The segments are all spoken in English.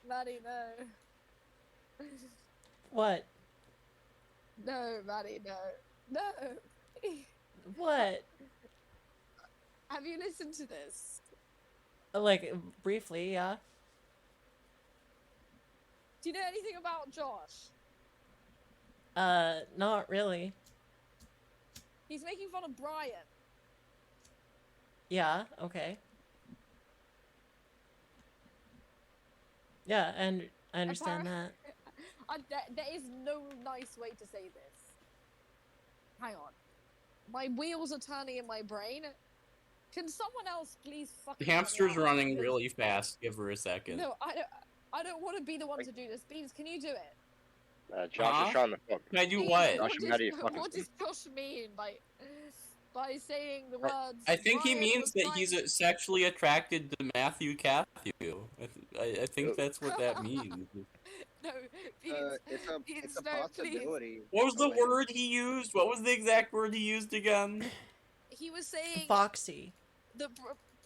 Maddie, no. What? No, Maddie, no. No. What? Have you listened to this? Like, briefly, yeah. Do you know anything about Josh? Not really. He's making fun of Brian. Yeah, okay. Yeah, and I understand Apparently, that. there is no nice way to say this. Hang on. My wheels are turning in my brain. Can someone else please The fucking help me hamster's out? running Because really fast. Give her a second. no, I don't want to be the one to do this. Beans, can you do it? Josh is Huh? trying to fuck. Can I do Beans, what? Josh and Maddie is fucking. what does Josh mean by saying the I words I think he Brian means was that trying he's sexually attracted to Maddiekat. I think that's what that means. No, Beans, It's Beans, a no, please. possibility. What was the Elaine. word he used? What was the exact word he used again? He was saying Foxy. that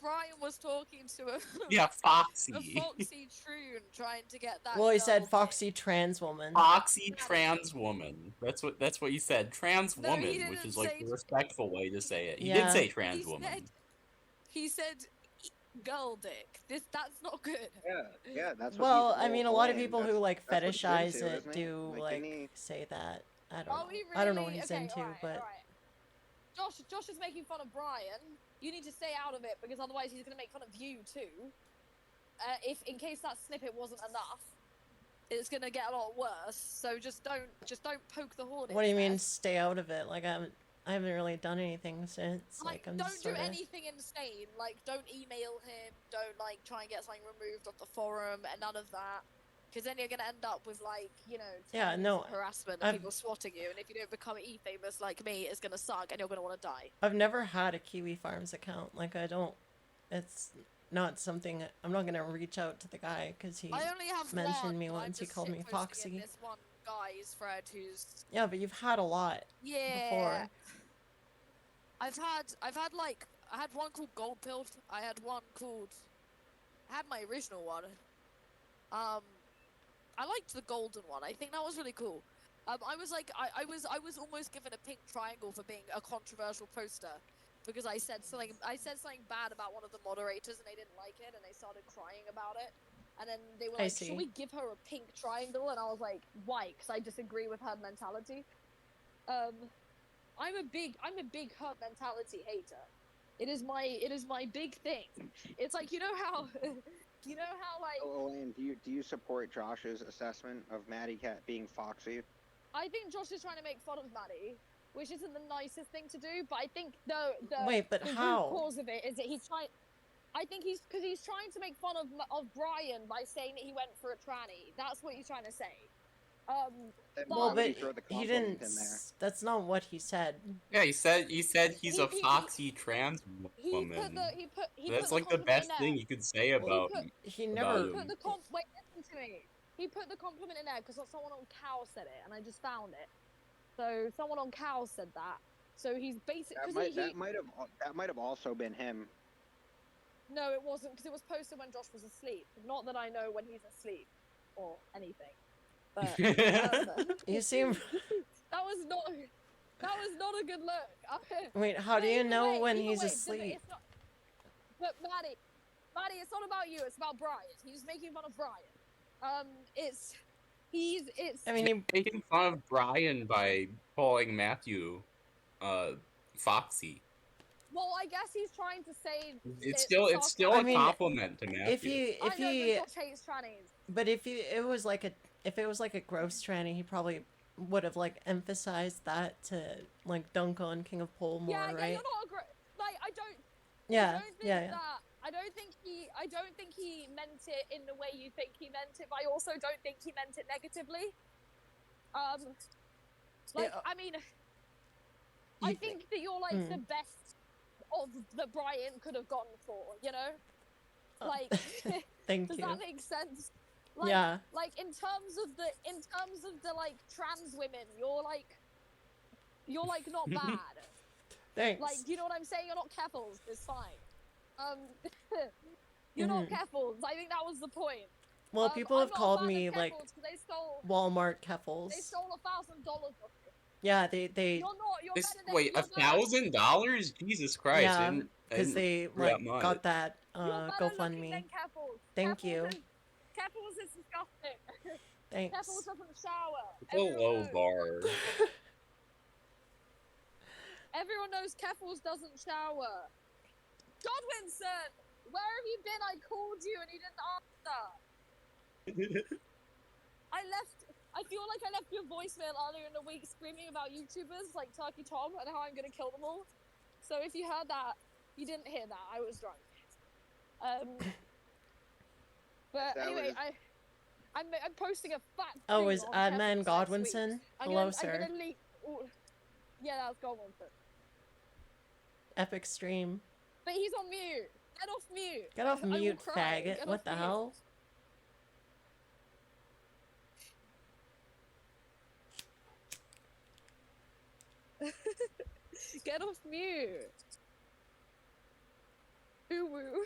Brian was talking to a Yeah, a Foxy. foxy troon trying to get that. Well, he girl said dick. foxy trans woman. Foxy trans woman. That's what he said. Trans No, he woman, which didn't is like say. the respectful way to say it. He Yeah. did say He trans said. woman. He said, "Girl dick." That's not good. Yeah, that's what Well, he, I mean, a lot of Elaine, people who like that's what he's fetishize into, it isn't he? do Like, like didn't he? say that. I don't Are know. we really? I don't know what he's okay, into, all right, but all right. Josh is making fun of Brian. You need to stay out of it because otherwise he's going to make fun of you too. If in case that snippet wasn't enough, it's going to get a lot worse. So just don't poke the hornet's what do you mean nest. stay out of it? Like I haven't really done anything since. Like I'm don't just do sort of. anything insane. Like don't email him. Don't like try and get something removed off the forum and none of that. Because then you're gonna end up with like 10 Yeah, years no, of harassment and I've- people swatting you. And if you don't become e-famous like me, it's gonna suck and you're gonna want to die. I've never had a Kiwi Farms account. Like I don't. It's not something. I'm not gonna reach out to the guy because he I only have mentioned one, me but I'm once. He just called me shitposting foxy. in this one guy's thread who's Yeah, but you've had a lot before. I've had like I had one called Gold Pilled. I had one called I had my original one. I liked the golden one. I think that was really cool. I was like I was almost given a pink triangle for being a controversial poster because I said something bad about one of the moderators and they didn't like it and they started crying about it. And then they were I like, see. "Should we give her a pink triangle?" And I was like, "Why?" Because I disagree with her mentality. I'm a big hurt mentality hater. It is my big thing. It's like you know how like Oh, Elaine, do you support Josh's assessment of Maddiekat being foxy? I think Josh is trying to make fun of Maddie, which isn't the nicest thing to do. But I think Wait, but the how? root cause of it is that he's trying. I think he's trying to make fun of Brian by saying that he went for a tranny. That's what he's trying to say. Then Well, why would but he throw the he compliment didn't. in there? That's not what he said. Yeah, he said he's a He- foxy trans He woman. put That's the like the compliment best in thing there. you could say about He about never. him. Wait, listen to me. He put the compliment in there because someone on Cow said it, and I just found it. So someone on Cow said that. So he's basically That might have also been him. No, it wasn't because it was posted when Josh was asleep. Not that I know when he's asleep or anything. But You seem. that was not a good look. Wait, how do you know when he's asleep? It's not, but Maddie, it's not about you. It's about Brian. He's making fun of Brian. It's. I mean, he Making fun of Brian by calling Matthew, foxy. Well, I guess he's trying to say It's still I a mean, compliment to Matthew. if I know, he, but Josh hates trannies. but if it was like a gross tranny, he probably would have like emphasized that to like dunk on King of Pole more, Yeah, right? you're not like I don't. Yeah, I don't think yeah. that. I don't think he meant it in the way you think he meant it, but I also don't think he meant it negatively. I mean, I think that you're like the best of that Brian could have gone for, you know? Like, Thank does you. that make sense? Like, Yeah. Like in terms of the like trans women, you're like not bad. Thanks. Like, you know what I'm saying? You're not Keffels. It's fine. You're not Keffels. I think that was the point. Well, people have I'm not called a fan me of like Keffels 'cause they stole Walmart Keffels. $1,000 from me. Yeah, they You're not. You're This, better than. wait, You're better. $1,000? Jesus Christ! yeah, I because didn't they hear that like much. got that You're better looking GoFundMe. than Keffels. Thank Keffels you. Keffels is disgusting. Thanks. Keffels doesn't shower. It's a low bar. Everyone knows Keffels doesn't shower. Godwinson, where have you been? I called you and you didn't answer. I feel like I left you a voicemail earlier in the week screaming about YouTubers like Turkey Tom and how I'm gonna kill them all. So if you heard that, you didn't hear that. I was drunk. But anyway, I'm posting a fat. Oh, is Adnan Keffels Godwinson? next week. Hello, sir. Yeah, that's Godwinson. Epic stream. But he's on mute. Get off mute. Get off I will mute, cry. faggot. Get What off the mute. hell? Get off mute. Ooh woo.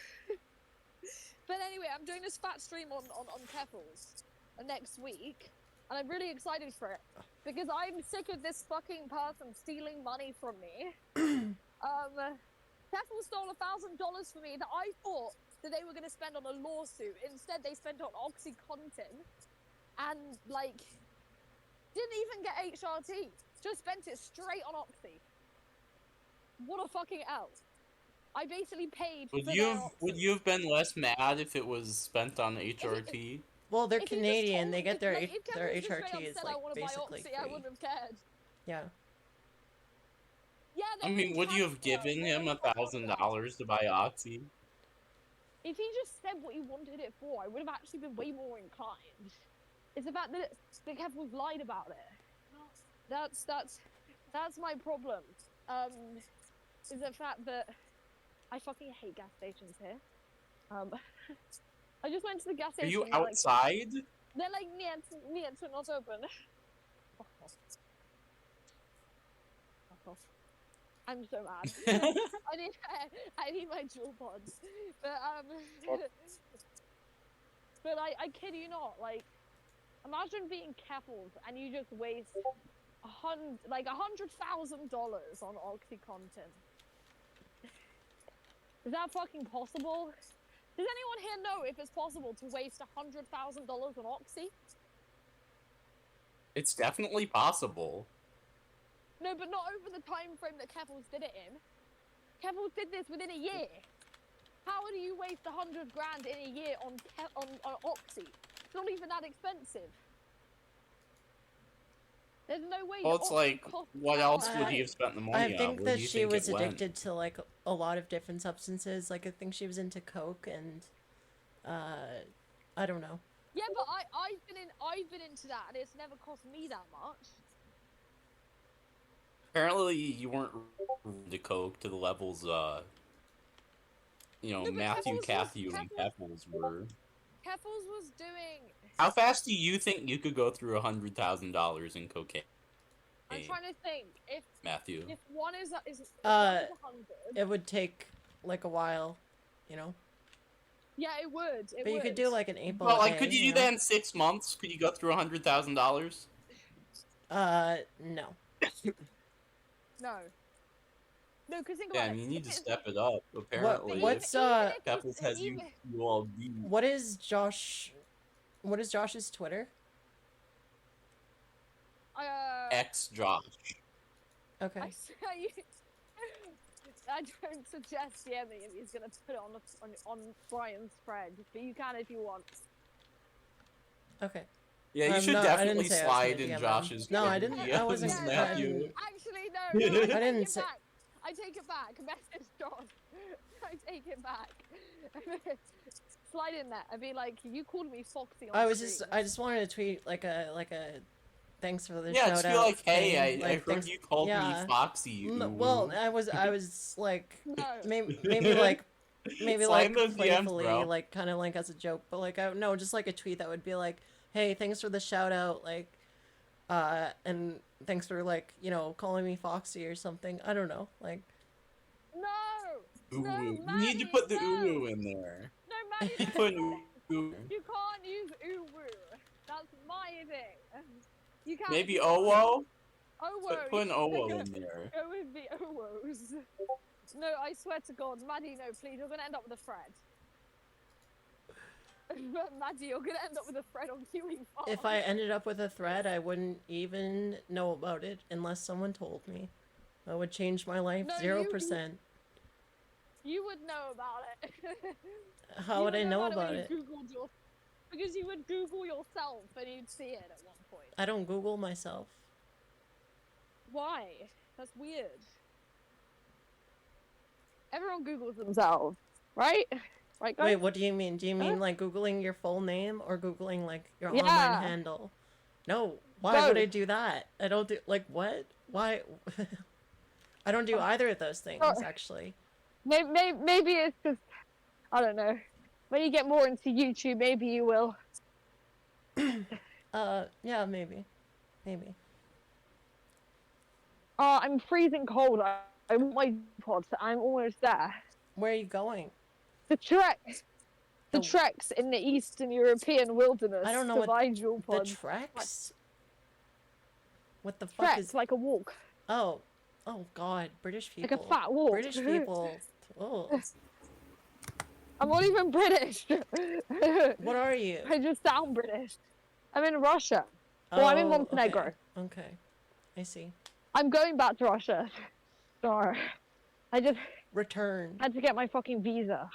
But anyway, I'm doing this fat stream on Keffels next week, and I'm really excited for it because I'm sick of this fucking person stealing money from me. Keffels stole $1,000 from me that I thought that they were going to spend on a lawsuit. Instead, they spent on OxyContin, and like didn't even get HRT. Just spent it straight on Oxy. What a fucking L. I basically paid for their Oxy. Would you have been less mad if it was spent on HRT? Well, they're If he just Canadian. told They me- get their like, if their Keffels just straight HRT up is said, like I want to buy basically Oxy, I free. wouldn't have cared. Yeah. Yeah, I mean, would you have given him $1,000 to buy Oxy? If he just said what he wanted it for, I would have actually been way more inclined. It's the fact that Keffels lied about it. That's my problem. Is the fact that I fucking hate gas stations here. I just went to the gas Are station. you and they're outside? They're like, niet, we're not open. I'm so mad. I need my jewel pods. But I kid you not, like, imagine being Keffels and you just waste $100,000 on OxyContin. Is that fucking possible? Does anyone here know if it's possible to waste $100,000 on Oxy? It's definitely possible. No, but not over the time frame that Keffels did it in. Keffels did this within a year. How do you waste $100,000 in a year on Oxy? It's not even that expensive. There's no way. Well, it's like, what else would he have spent the money on? I think Where that do you she think was it went? addicted to like a lot of different substances. Like I think she was into coke and I don't know. Yeah, but I've been into that, and it's never cost me that much. Apparently, you weren't into coke to the levels, No, but Matthew, Keffels Cathy, was- and Keffels were. Keffels was doing. How fast do you think you could go through $100,000 in cocaine, I'm trying to think Matthew? if one is 100. It would take like a while, you know. Yeah, it would. But you could do like an 8 ball. Well, like, could you do that in 6 months? Could you go through $100,000? No. No. No, because think Yeah, about I it. mean, you need to step it up. Apparently, what's Keffels has you all beat. What is Josh's Twitter? X Josh. Okay. I don't suggest DMing if he's gonna put it on Brian's thread, but you can if you want. Okay. Yeah, you should no, I definitely didn't say I was slide gonna in DM him. Josh's. No, I Twitter didn't. I wasn't. DMs, I Matthew. didn't- Actually, no. I didn't say. I take it back. Message Josh. I take it back. Slide in there. I'd be like, you called me Foxy on I just wanted to tweet like a thanks for the Yeah, shout just out. be like, hey, thing, I heard thanks- you called yeah. me Foxy. You Well, I was like No. maybe like Slide those DMs, playfully, bro. like kind of like as a joke, but like no, just like a tweet that would be like, hey, thanks for the shout out, like, and thanks for like calling me Foxy or something. I don't know, like. No. Ooh, No, you need to Maddie, put the no. ooh in there. No, Maddie. You put ooh. You can't use anything. You can't. Maybe Owo? Owo. Put an Owo in there. Go with the Owos. No, I swear to God, Maddie, no, please, you're gonna end up with a thread. Maddie, you're gonna end up with a thread on queuing farm. If I ended up with a thread, I wouldn't even know about it unless someone told me. That would change my life No, 0%. You would know about it. How would I know about when it? you Googled because you would Google yourself and you'd see it at one point. I don't Google myself. Why? That's weird. Everyone Googles themselves, right? Right, guys? Wait, what do you mean? Do you mean like Googling your full name or Googling like your Yeah. online handle? No, why would I Both. do that? I don't do, like, what? Why? I don't do either of those things, actually. Maybe it's just, I don't know. When you get more into YouTube, maybe you will. Yeah, maybe. Maybe. I'm freezing cold. I want my pod. I'm almost there. Where are you going? The trek. The Oh. treks in the Eastern European wilderness. I don't know to what find your the pod. treks? What the fuck Treks, is... like a walk. Oh. Oh, God. British people. Like a fat walk. British people. Oh. I'm not even British. What are you? I just sound British. I'm in Russia. Well, I'm in Oh, Montenegro. Okay. I see. I'm going back to Russia. Sorry. I just Return. had to get my fucking visa.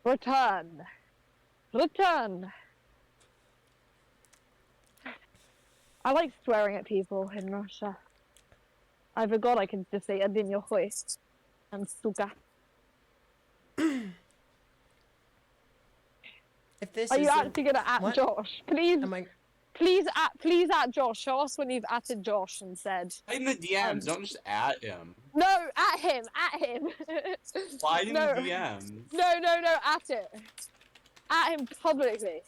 Return. Return. I like swearing at people in Russia. I forgot I can just say "adinyohoy" and "suka." If this Are is you a- actually gonna at What? Josh? Please, Am I... please at Josh. Show us when you've atted Josh and said. In the DMs, don't just at him. No, at him, at him. Slide in No. the DMs. No, at it. At him publicly.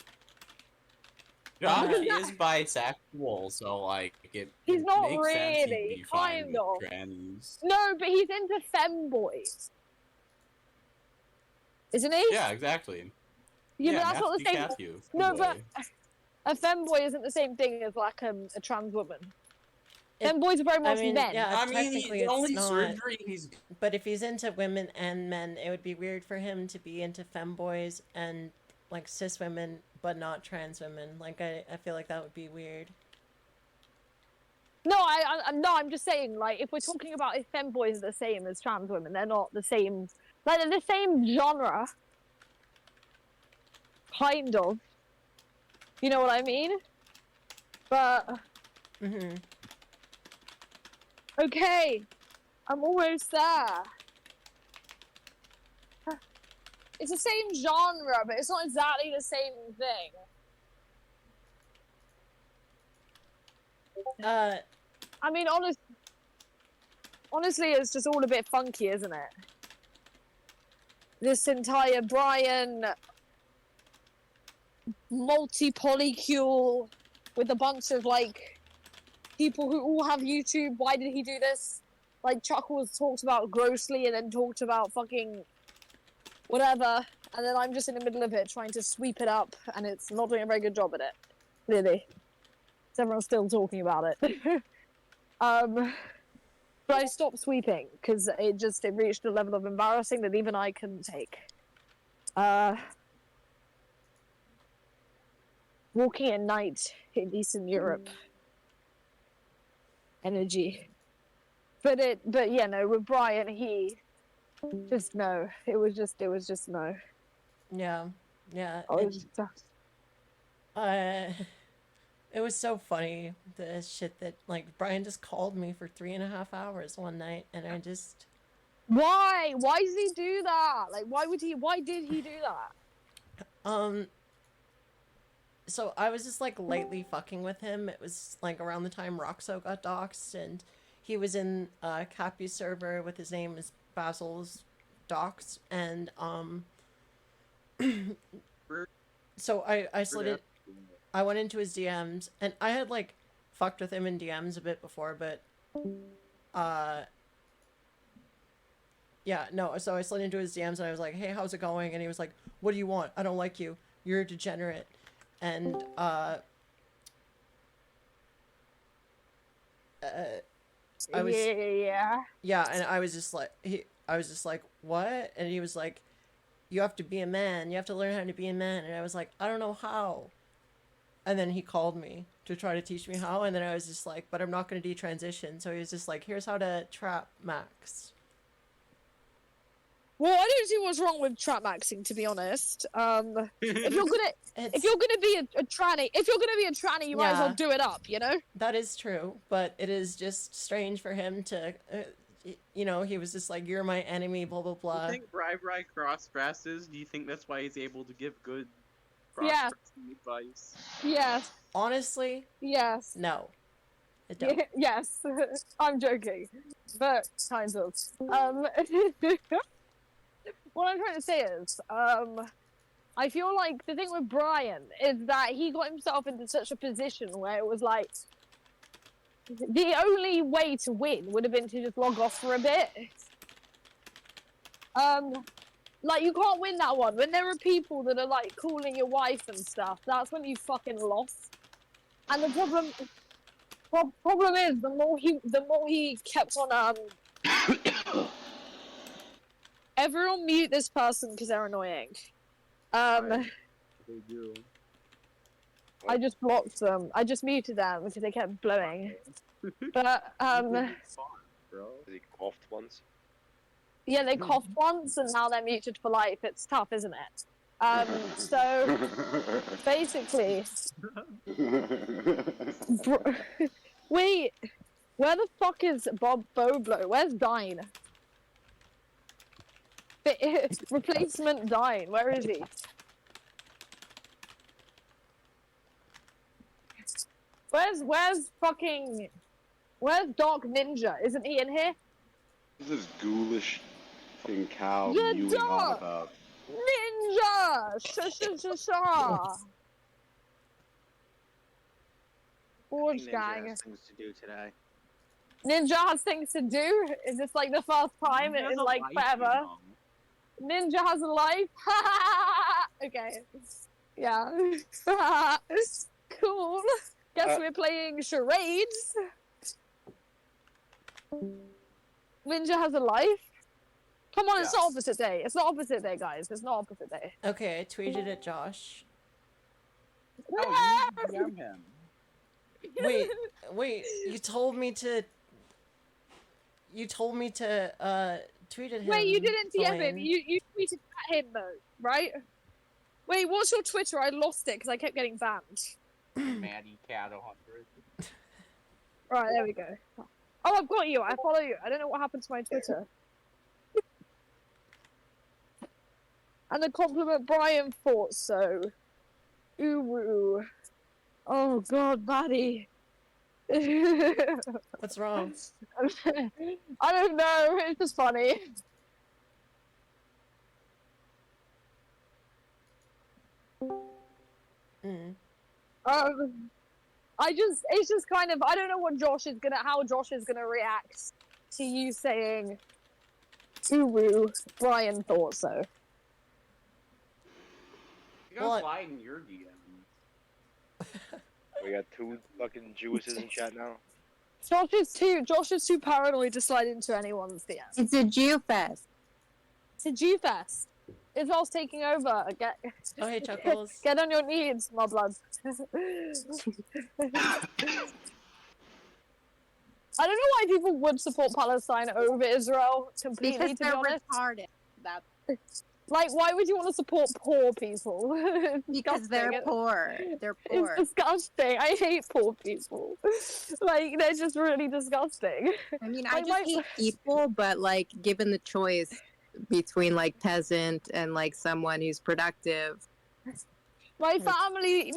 Josh Okay. is bisexual, so like He's it not makes sense he'd really, be fine kind with of. trannies. No, but he's into femboys. Isn't he? Yeah, exactly. Yeah, but that's not the same. Matthew, No, good but boy. a femboy isn't the same thing as like a trans woman. Femboys are very much mean, men. yeah. I mean, technically the it's only not. surgery he's But if he's into women and men, it would be weird for him to be into femboys and like cis women, but not trans women. Like I feel like that would be weird. No, I'm just saying, like, if we're talking about if femboys are the same as trans women, they're not the same. Like, they're the same genre. Kind of. You know what I mean? But, Mhm. okay. I'm almost there. It's the same genre, but it's not exactly the same thing. I mean, honestly, it's just all a bit funky, isn't it? This entire Brian multi-polycule with a bunch of, like, people who all have YouTube. Why did he do this? Like, Chuckles talked about grossly and then talked about fucking whatever. And then I'm just in the middle of it trying to sweep it up, and it's not doing a very good job at it. Clearly. Everyone's still talking about it. But I stopped sweeping because it reached a level of embarrassing that even I couldn't take. Walking at night in Eastern Europe. Energy. But yeah, no, with Brian, he just no. It was just no. Yeah. Yeah. I was just, It was so funny, the shit that, like, Brian just called me for 3.5 hours one night, and I just... why? Why does he do that? Like, why did he do that? So I was just, like, lightly fucking with him. It was, like, around the time Roxo got doxxed, and he was in Cappy's server with his name is Basil's Dox, and, so I slid it... I went into his DMs, and I had, like, fucked with him in DMs a bit before, but, yeah, no, so I slid into his DMs, and I was like, hey, how's it going? And he was like, what do you want? I don't like you. You're a degenerate. And, I was Yeah. yeah, and I was just like I was just like, what? And he was like, you have to be a man. You have to learn how to be a man. And I was like, I don't know how. And then he called me to try to teach me how, and then I was just like, but I'm not going to detransition. So he was just like, here's how to trap max. Well, I don't see what's wrong with trap maxing, to be honest. If you're gonna be a tranny, you might as well Yeah. do it up, you know? That is true, but it is just strange for him to, you know, he was just like, you're my enemy, blah, blah, Do blah. you think Bri cross-dresses? Do you think that's why he's able to give good Yeah. cross-dressing advice? Yes. Honestly, Yes. no. I don't. Yes. I'm joking. But kind of. What I'm trying to say is, I feel like the thing with Brian is that he got himself into such a position where it was like, the only way to win would have been to just log off for a bit. Like, you can't win that one. When there are people that are, like, calling your wife and stuff, that's when you fucking lost. And the problem is, the more he kept on, everyone mute this person because they're annoying. They do. I just blocked them. I just muted them because they kept blowing. But, Bro. He coughed once. yeah, they coughed once and now they're muted for life. It's tough, isn't it? So, basically... Wait, where the fuck is Bob Boblo? Where's Dine? Replacement Dine, where is he? Where's Dark Ninja? Isn't he in here? Who's this ghoulish fucking cow Yeah, mewing on dog. about? Ninja! Sha! Forge Ninja gang. has things to do today. Ninja has things to do? Is this like the first time He has in a like life, forever? you know. Ninja has a life? Okay. Yeah. Cool. Guess we're playing charades. Ninja has a life? Come on, it's not opposite day. It's not opposite day, guys. It's not opposite day. Okay, I tweeted at Josh. Oh, you DM him. Wait, you told me to tweet at him. Wait, you didn't DM him. Elaine. You tweeted at him, though, right? Wait, what's your Twitter? I lost it because I kept getting banned. Maddiekat 100. Right, there we go. Oh, I've got you. I follow you. I don't know what happened to my Twitter. And the compliment Brian thought so. Ooh woo. Oh god, Maddie. What's wrong? I don't know. It's just funny. Mm. It's just kind of, I don't know how Josh is gonna react to you saying, ooh woo, Brian thought so. You gotta What? slide in your DMs. We got two fucking Jewesses in chat now. Josh is too paranoid to slide into anyone's DM. It's a Geofest. It's a G-Fest. Israel's taking over. Oh, hey, Chuckles. Get on your knees, my blood. I don't know why people would support Palestine over Israel completely, Because to be they're honest. retarded. That's Like, why would you want to support poor people? It's because they're disgusting. poor. They're poor. It's disgusting. I hate poor people. Like, they're just really disgusting. I mean, Like, I just hate people, but like, given the choice between like peasant and like someone who's productive, My family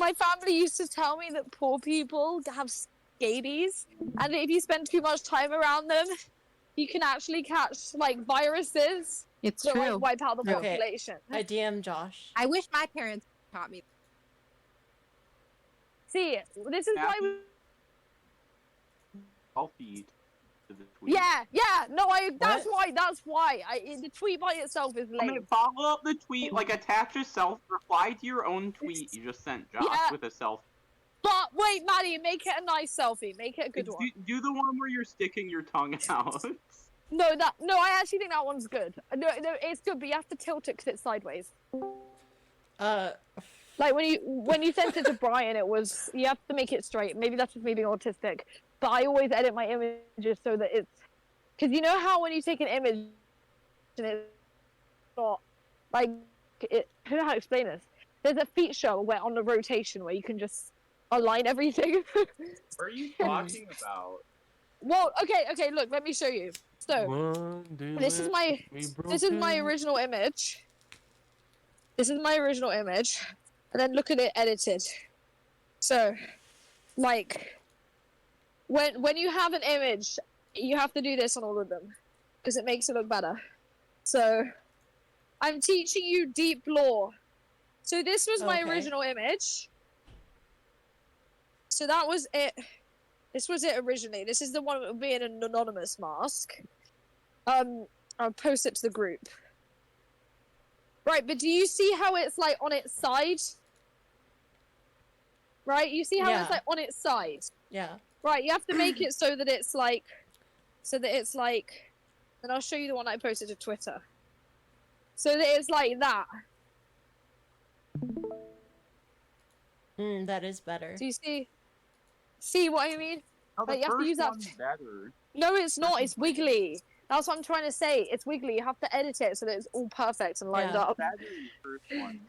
used to tell me that poor people have scabies, and if you spend too much time around them, you can actually catch like viruses it's that true. like wipe out the Okay. population. I DM Josh. I wish my parents taught me. See, this is why we... I'll feed to the tweet. Yeah, no, that's What? why. The tweet by itself is I mean, lame. follow up the tweet, like attach a self, reply to your own tweet you just sent Josh Yeah. with a self. But wait, Maddie, make it a nice selfie. Make it a good one. Do the one where you're sticking your tongue out. No, I actually think that one's good. No, it's good, but you have to tilt it because it's sideways. Like when you sent it to Brian, it was you have to make it straight. Maybe that's just me being autistic, but I always edit my images so that it's because you know how when you take an image and it's not like it. I don't know how to explain this. There's a feature where on the rotation where you can just align everything. What are you talking about? Well, okay. Look, let me show you. So this is my original image. This is my original image, and then look at it edited. So, like, when you have an image, you have to do this on all of them, because it makes it look better. So, I'm teaching you deep lore. So this was my original image. So that was it. This was it originally. This is the one that would be in an anonymous mask. I'll post it to the group. Right, but do you see how it's like on its side? Right, you see how it's like on its side? Yeah. Right, you have to make it so that it's like, and I'll show you the one I posted to Twitter. So that it's like that. That is better. Do you see what I mean? Oh, the like, you have to first use that. one's better. No, it's not. It's wiggly. That's what I'm trying to say. It's wiggly. You have to edit it so that it's all perfect and lined up. Better than the first one.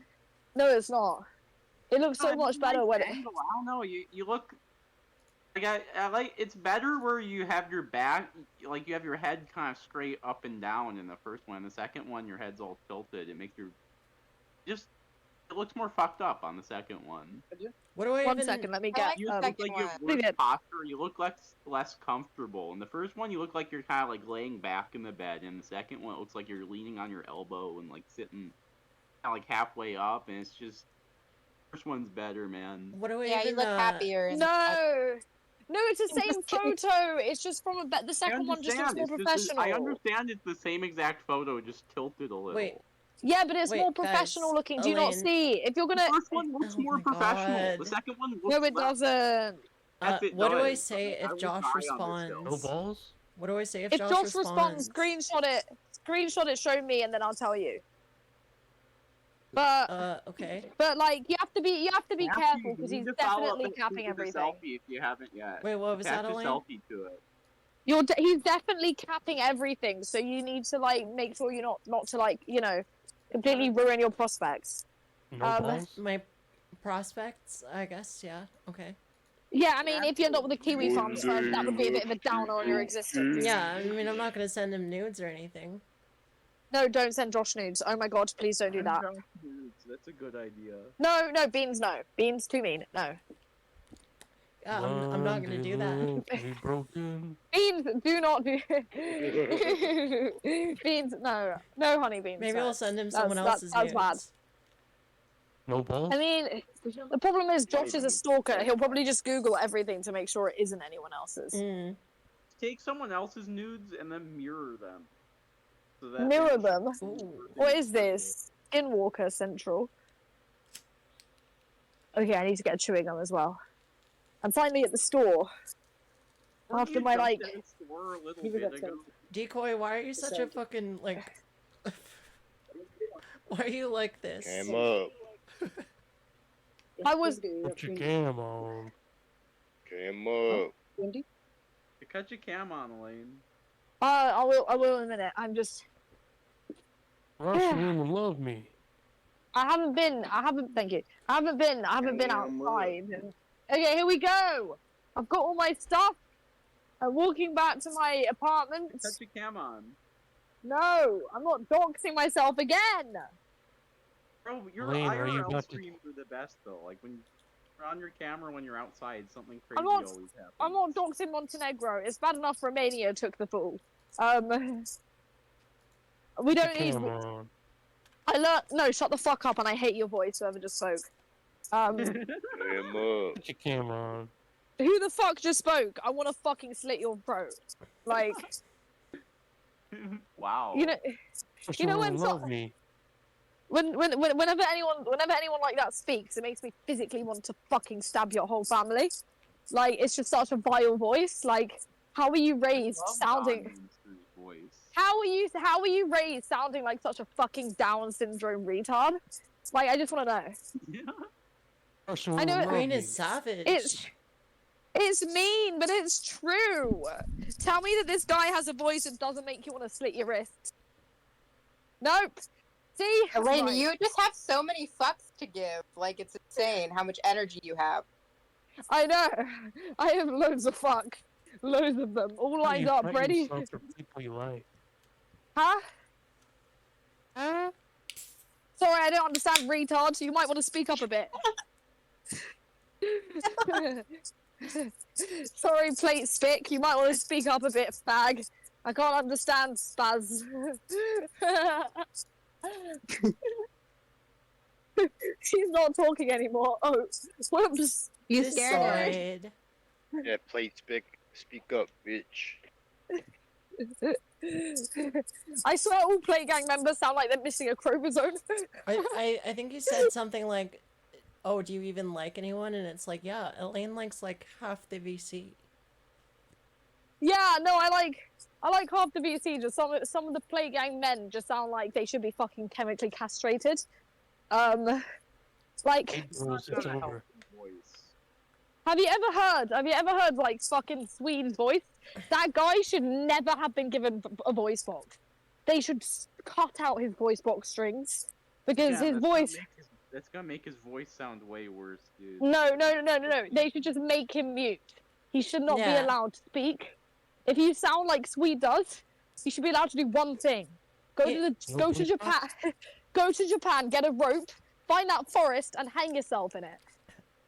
No, it's not. It looks so much better when it. I don't know. You look. Like I like. It's better where you have your back, like you have your head kind of straight up and down in the first one. The second one, your head's all tilted. It makes your it looks more fucked up on the second one. What do I One second, let me get. You look like you have worse posture. You look less comfortable. In the first one, you look like you're kind of like laying back in the bed. In the second one, it looks like you're leaning on your elbow and like sitting kind of like halfway up. And it's just first one's better, man. What do I Yeah, even? you look happier. No, it's the same photo. It's just from the second one just looks more professional. I understand it's the same exact photo, just tilted a little. Wait. Yeah, but it's Wait, more professional guys, looking. Do you not Elaine. see? If you're gonna. The first one looks more professional. God. The second one looks No, it less. doesn't. Yes, it what do I does. say I if would Josh die on this hill. responds? No balls? What do I say if If Josh Josh responds, screenshot it, show me, and then I'll tell you. But okay. But like you have to be Matthew, careful you because need he's to follow up definitely and capping do the everything. Selfie if you haven't yet. Wait, what was Attach that, a Elaine? selfie to it. He's definitely capping everything, so you need to like make sure you're not to like completely ruin your prospects. No balls? My prospects, I guess. Yeah. Okay. Yeah, I mean, if you end up with a kiwi farm first, that would be a bit of a downer on your existence. Yeah, I mean, I'm not gonna send him nudes or anything. No, don't send Josh nudes. Oh my god, please don't do that. That's a good idea. No, Beans, no. Beans, too mean. No. Yeah, I'm not gonna do that. Be broken. Beans, do not do. Beans, no, honey beans. Maybe no. I'll send him someone else's That's nudes. bad. No balls? I mean, the problem is Josh is a stalker. He'll probably just Google everything to make sure it isn't anyone else's. Take someone else's nudes and then mirror them. So that Mirror them. Ooh. What is this? Skinwalker Central. Okay, I need to get a chewing gum as well. I'm finally at the store. Weren't After you my just like. in the store a little Give me bit that ago? Decoy, why are you such a fucking like? Why are you like this? Came up. I was. Put your cam on. Came up. You cut your cam on, Elaine. I will in a minute. I'm just. Russian women love me. I haven't been. Thank you. I haven't been outside. Okay, here we go. I've got all my stuff. I'm walking back to my apartment. Cut your cam on. No, I'm not doxing myself again. Bro, your Elaine, are you IRL about to- streams are the best though. Like when you're on your camera when you're outside, something crazy I'm not- always happens. I'm not doxing Montenegro. It's bad enough Romania took the fall. We Put don't your need. cam on. I learned. No, shut the fuck up, and I hate your voice. Whoever just spoke. Came up. Put your cam on. Who the fuck just spoke? I want to fucking slit your throat. Like, Wow. you know. Russian know women when so- love me. Whenever anyone like that speaks, it makes me physically want to fucking stab your whole family. Like, it's just such a vile voice. Like, how were you raised Love sounding? Donminster's voice. How were you raised sounding like such a fucking Down syndrome retard? Like, I just want to know. Yeah. Personal I know it- Green love is savage. It's mean, but it's true. Tell me that this guy has a voice that doesn't make you want to slit your wrists. Nope. See, Elaine, Right. you just have so many fucks to give. Like, it's insane how much energy you have. I know. I have loads of fuck, loads of them, all lined up, ready. For people you like. Huh? Sorry, I don't understand, retard. So you might want to speak up a bit. Sorry, plate spick. You might want to speak up a bit, fag. I can't understand, spaz. She's not talking anymore. Oh, whoops. You scared her. Decide. Yeah, plate speak up, bitch. I swear all Play Gang members sound like they're missing a chromosome. I think you said something like, "Oh, do you even like anyone?" And it's like, yeah, Elaine likes like half the VC. Yeah, no, I like half the VC. Just some of the Play Gang men just sound like they should be fucking chemically castrated. Like, It's over. Voice. have you ever heard like fucking Sweden's voice? That guy should never have been given a voice box. They should cut out his voice box strings because Yeah, his that's voice. That's gonna make his voice sound way worse, dude. No. They should just make him mute. He should not be Yeah. allowed to speak. If you sound like Swede does, you should be allowed to do one thing: go Yeah. to Japan, go to Japan, get a rope, find that forest, and hang yourself in it.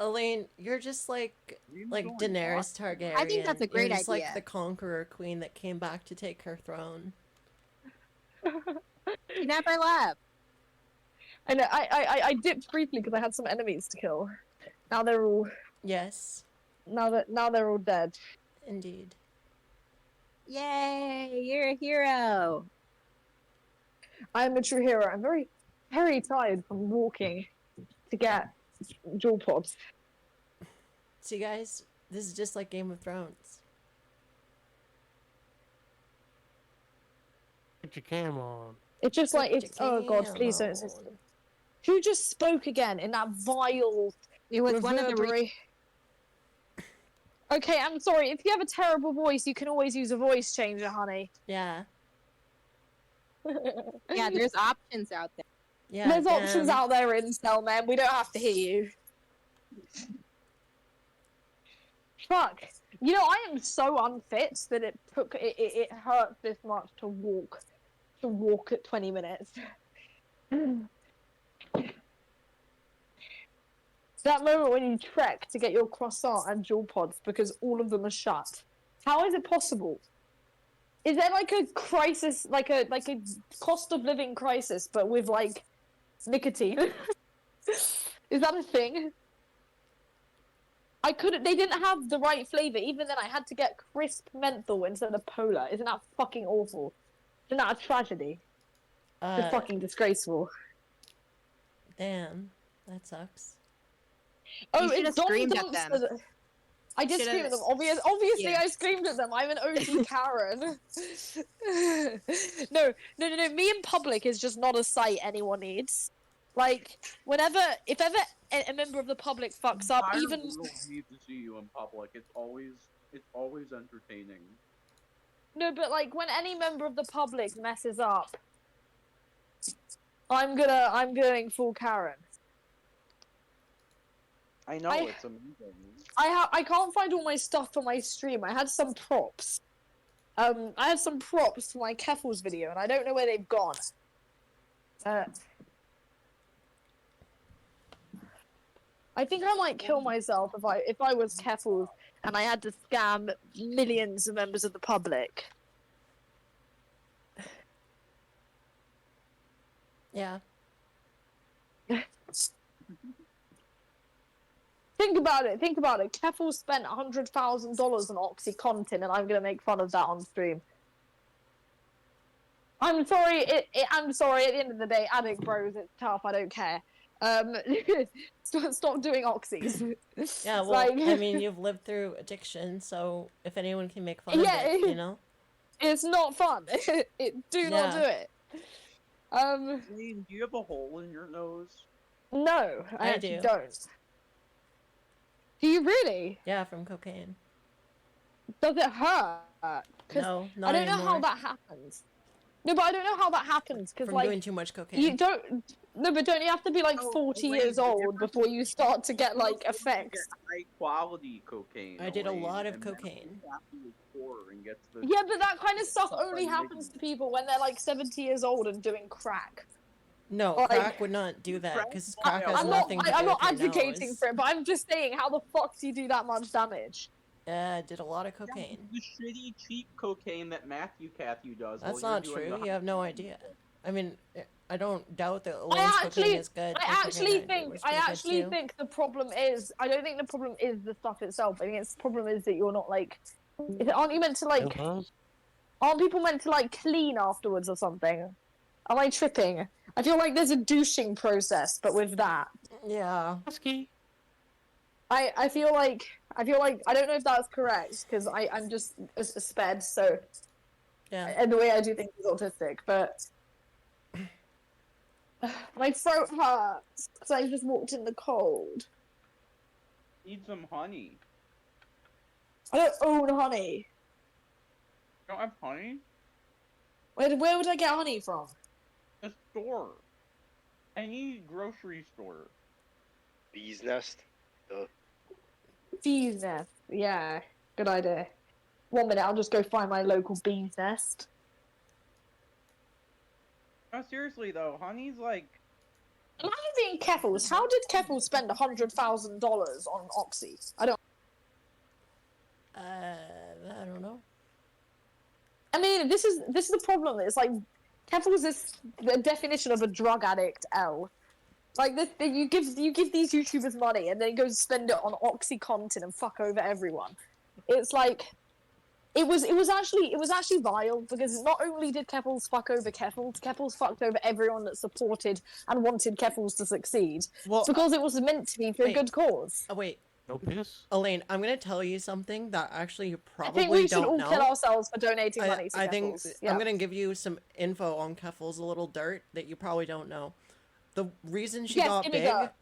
Elaine, you're just like Daenerys Targaryen. I think that's a great you're just idea. like the conqueror queen that came back to take her throne. You never left. And I dipped briefly because I had some enemies to kill. Now they're all Yes, now they're all dead. indeed. Yay, you're a hero. I'm a true hero. I'm very, very tired from walking to get jewel pods. See, guys, this is just like Game of Thrones. Put your cam on. It's just like Put it's. your Oh God, please don't. cam Say on. Who just spoke again in that vile It was one of the reverberate? Okay, I'm sorry. If you have a terrible voice, you can always use a voice changer, honey. Yeah, yeah. There's options out there. yeah. There's options damn. out there in Cell, man. We don't have to hear you. Fuck. You know, I am so unfit that it hurts this much to walk at 20 minutes. It's that moment when you trek to get your croissant and jewel pods because all of them are shut. How is it possible? Is there like a crisis, like a cost of living crisis, but with like nicotine? Is that a thing? They didn't have the right flavor. Even then, I had to get crisp menthol instead of polar. Isn't that fucking awful? Isn't that a tragedy? It's fucking disgraceful. Damn, that sucks. Oh, You should've it's Dom screamed at Dumpster. them. I did Should've- scream at them. Obviously, Yeah. I screamed at them. I'm an OG Karen. No. Me in public is just not a sight anyone needs. Like, if ever a member of the public fucks up, Entire even world needs to see you in public. It's always entertaining. no, but like when any member of the public messes up, I'm going full Karen. I know, I- it's amazing. I can't find all my stuff for my stream. I had some props. I had some props for my Keffels video, and I don't know where they've gone. I think I might kill myself if I was Keffels and I had to scam millions of members of the public. Yeah. Think about it. Keffel spent $100,000 on OxyContin, and I'm gonna make fun of that on stream. I'm sorry. I'm sorry. At the end of the day, addict bros, it's tough. I don't care. Stop doing oxys. Yeah, well, like, I mean, you've lived through addiction, so if anyone can make fun of yeah, it, you know? it's not fun. Do not do Yeah. it. Elaine, do you have a hole in your nose? No, I actually don't. Do you really? Yeah, from cocaine. Does it hurt? 'Cause No, not I don't know how anymore. that happens. No, but I don't know how that happens because From like doing too much cocaine. you don't. No, but don't you have to be like 40 years old before you start to get like effects? High quality cocaine. I did a Elaine, lot of and then cocaine. you have to be poor and gets the Yeah, but that kind of stuff stuff only like happens to people when they're like 70 years old and doing crack. No, Like- crack would not do that, because crack has I'm nothing to do I'm not with your advocating nose. for it, but I'm just saying, how the fuck do you do that much damage? Yeah, I did a lot of cocaine. the shitty cheap cocaine that Maddiekat does. That's while not you're doing true. the You have no idea. I mean, I don't doubt that I Elaine's cocaine actually, is good. I Her actually cocaine think, was I pretty good actually too. think the problem is, I don't think the problem is the stuff itself. I think the problem is that you're not like, aren't you meant to like, aren't people meant to like clean afterwards or something? Am I tripping? I feel like there's a douching process, but with that. Yeah. I feel like I don't know if that's correct because I'm just a sped, so yeah. And the way I do things is autistic, but my throat hurts because I just walked in the cold. Need some honey. I don't own honey. You don't have honey? Where would I get honey from? A store. Any grocery store. Bee's nest. Duh. Bee's nest. Yeah, good idea. 1 minute, I'll just go find my local bee's nest. No, seriously though, honey's like. Imagine being Keffels. How did Keffels spend $100,000 on Oxy? I don't know. I mean, this is the problem. It's like Keffels is the definition of a drug addict. Like you give these YouTubers money and then go spend it on OxyContin and fuck over everyone. It's like it was actually vile because not only did Keffels fuck over Keffels fucked over everyone that supported and wanted Keffels to succeed. Well, because it was meant to be for a wait. good cause. Oh wait. No piss? Elaine, I'm gonna tell you something that actually you probably I think we should don't all know. kill ourselves for donating money to I think Keffels. Yeah. I'm gonna give you some info on Keffels, a little dirt that you probably don't know. The reason she got give me big, that.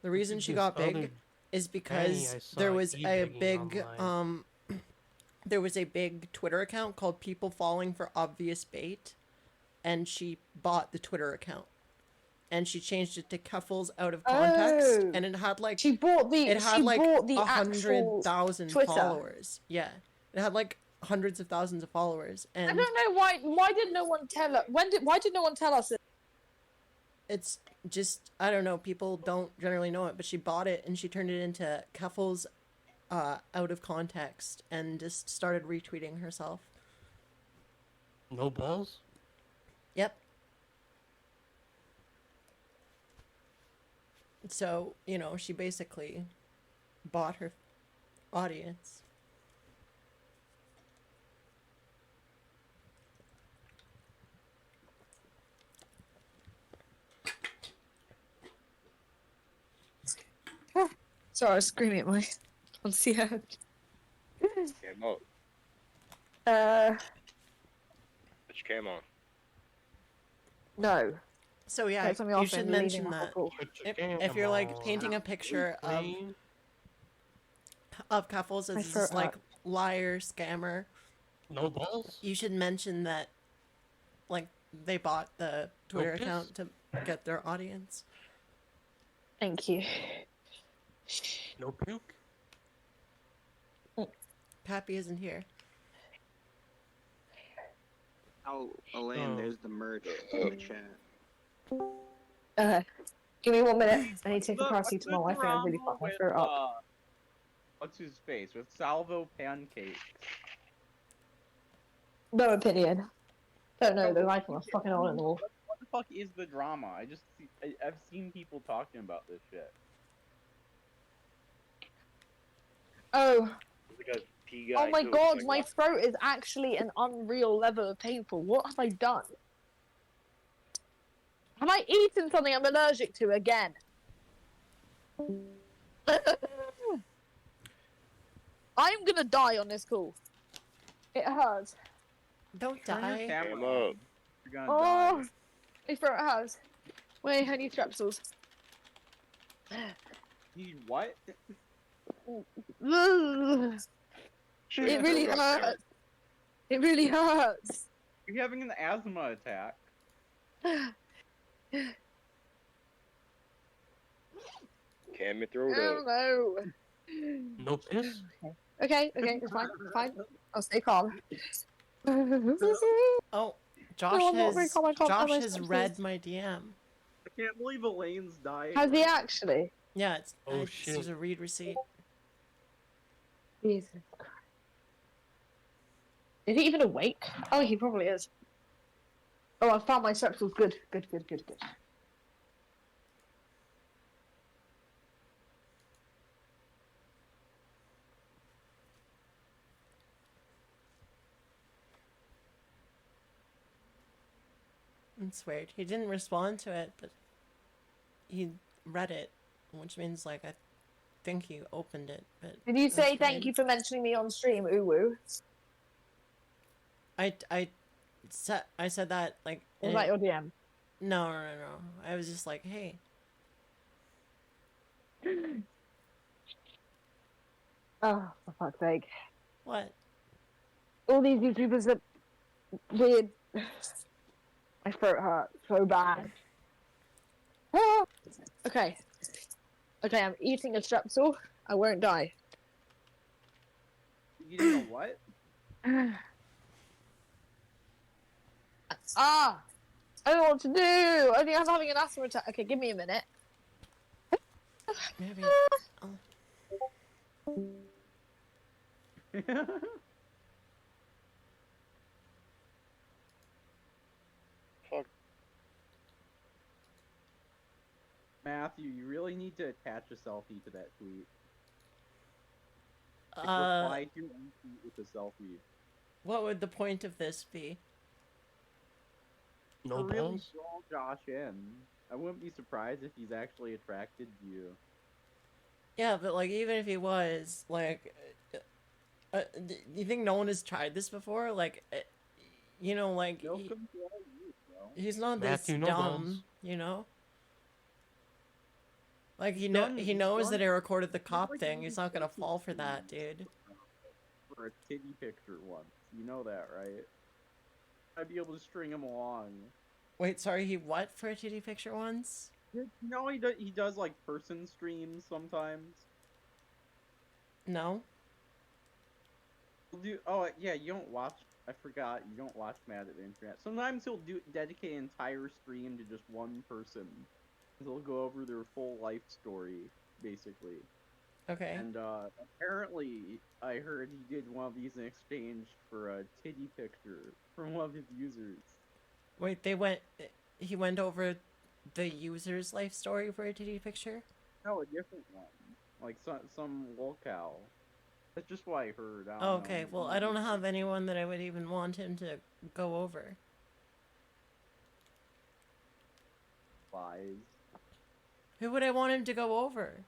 the reason she This got big, other is Danny because I saw there was a e-begging big online. there was a big Twitter account called People Falling for Obvious Bait, and she bought the Twitter account. And she changed it to Keffels out of context, Oh. and it had like She bought the it had she like bought the 100,000 Twitter. followers. Yeah, it had like hundreds of thousands of followers, and I don't know why did no one tell us why did no one tell us it's just I don't know. People don't generally know it, but she bought it and she turned it into Keffels out of context, and just started retweeting herself. No balls? Yep. So, you know, she basically bought her audience. Sorry, I was screaming at my concierge. Came up. Put your cam on. No. So yeah, Take something you off should and mention leaving my that uncle. if you're like painting a picture of Keffels as this like liar scammer, no balls, you should mention that like they bought the Twitter piss? account to get their audience. Thank you. No puke? Pappy isn't here. Oh, Elaine, Oh. there's the merch in the chat. Give me 1 minute. I need to take a What's paracetamol. the I think I really drama fucked my with, throat up. What's his face? With Salvo Pancakes. No opinion. Don't know. The life of a fucking hole in the wall. What the fuck is the drama? I've seen people talking about this shit. Oh. Look at P guy Oh my too. god, Like, my what? throat is actually an unreal level of painful. What have I done? Have I eaten something I'm allergic to again? I'm gonna die on this call. It hurts. Don't Turn your die. camera Cam on. up. You're gonna Oh, die. my throat hurts. Wait, I need strepsils. You what? Ugh. Shit, It really throw up there. hurts. It really hurts. You're having an asthma attack. Cam your throat Oh up. no. No piss? Okay, it's fine, fine. I'll stay calm. Oh, Josh No, I'm not very has calm, I can't find Josh my has strepsils. read my DM. I can't believe Elaine's dying. Has he right actually? Yeah, it's Oh, there's shit. a read receipt. Jesus Christ. Is he even awake? Oh, he probably is. Oh, I found my strepsils. Good. It's weird. He didn't respond to it, but he read it, which means like I think he opened it. But Did you say that's thank weird. you for mentioning me on stream, Uwu? I said that like Or was in that it- your DM? no. I was just like, hey. Oh, for fuck's sake. What? All these YouTubers are weird. My throat hurts so bad. Ah! Okay, I'm eating a strepsil. I won't die. You didn't know what? Ah! I don't know what to do! I think I'm having an asthma attack. Okay, give me a minute. Maybe. Fuck. Matthew, you really need to attach a selfie to that tweet. Like, Uh, reply to your own tweet with a selfie. what would the point of this be? No To really balls? draw Josh in. I wouldn't be surprised if he's actually attracted to you. Yeah, but like even if he was, like, you think no one has tried this before? Like, you know, like No control you, bro. he's not this Matthew, no dumb, balls. you know. Like he He's knows done- that I recorded the cop like thing. one He's of not gonna these fall for faces that, dude. For a titty picture once. You know that, right? I'd be able to string him along. Wait, sorry, he what for a titty picture once? No, he does like person streams sometimes. No. Oh yeah, you don't watch. I forgot you don't watch Mad at the Internet. Sometimes he'll dedicate an entire stream to just one person. He'll go over their full life story, basically. Okay. And apparently, I heard he did one of these in exchange for a titty picture from one of his users. Wait, he went over the user's life story for a titty picture? No, a different one. Like some lolcow. That's just what I heard. I don't Oh, know. okay, well, I don't have anyone that I would even want him to go over. Lies. Who would I want him to go over?